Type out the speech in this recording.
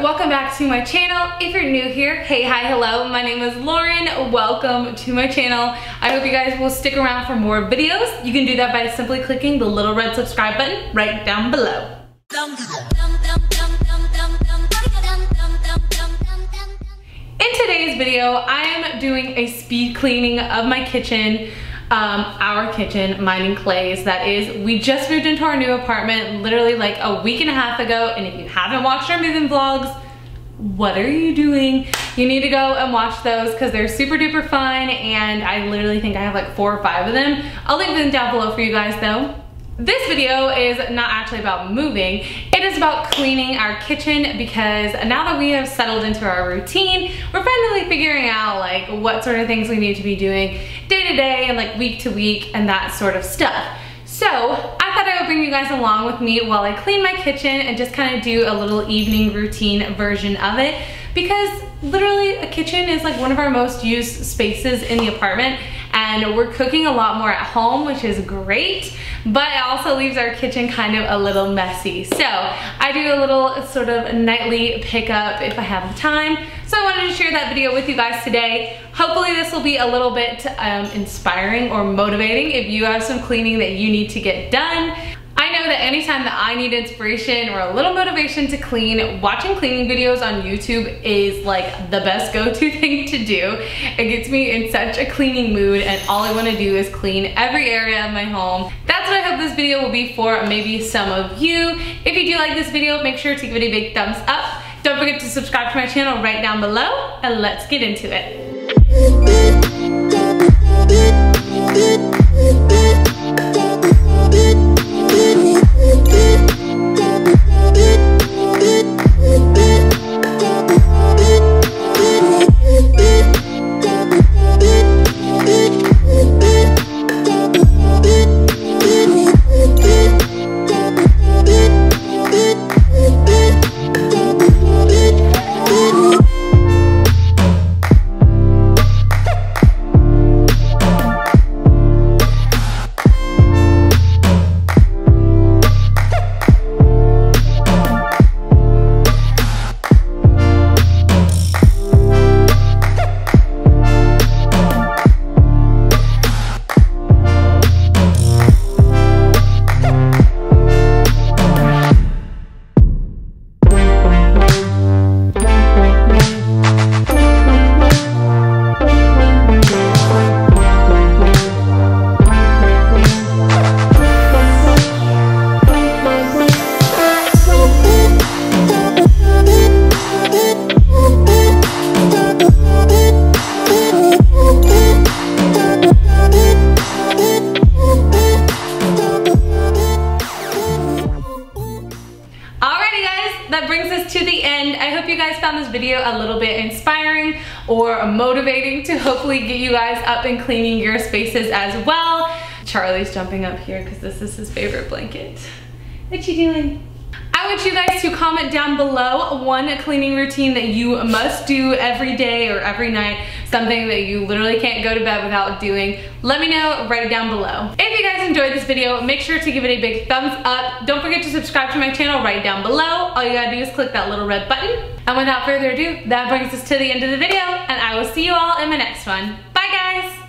welcome back to my channel. If you're new here, hey, hi, hello, my name is Lauren. Welcome to my channel. I hope you guys will stick around for more videos. You can do that by simply clicking the little red subscribe button right down below. In today's video, I am doing a speed cleaning of my kitchen. Our kitchen, mine and Clay's, that is. We just moved into our new apartment literally like a week and a half ago, and if you haven't watched our moving vlogs, what are you doing? You need to go and watch those because they're super duper fun, and I literally think I have like 4 or 5 of them. I'll link them down below for you guys though. This video is not actually about moving. It is about cleaning our kitchen because now that we have settled into our routine, we're finally figuring out like what sort of things we need to be doing day to day and like week to week and that sort of stuff. So I thought I would bring you guys along with me while I clean my kitchen and just kind of do a little evening routine version of it, because literally a kitchen is like one of our most used spaces in the apartment, and we're cooking a lot more at home, which is great, but it also leaves our kitchen kind of a little messy. So I do a little sort of nightly pickup if I have the time. So I wanted to share that video with you guys today. Hopefully this will be a little bit inspiring or motivating if you have some cleaning that you need to get done. I know that anytime that I need inspiration or a little motivation to clean, watching cleaning videos on YouTube is like the best go-to thing to do. It gets me in such a cleaning mood, and all I want to do is clean every area of my home. That's what I hope this video will be for maybe some of you. If you do like this video, make sure to give it a big thumbs up. Don't forget to subscribe to my channel right down below, and let's get into it. That brings us to the end. I hope you guys found this video a little bit inspiring or motivating to hopefully get you guys up and cleaning your spaces as well. Charlie's jumping up here because this is his favorite blanket. What you doing? I want you guys to comment down below one cleaning routine that you must do every day or every night, something that you literally can't go to bed without doing. Let me know right down below. If you guys enjoyed this video, make sure to give it a big thumbs up. Don't forget to subscribe to my channel right down below. All you gotta do is click that little red button. And without further ado, that brings us to the end of the video, and I will see you all in my next one. Bye guys!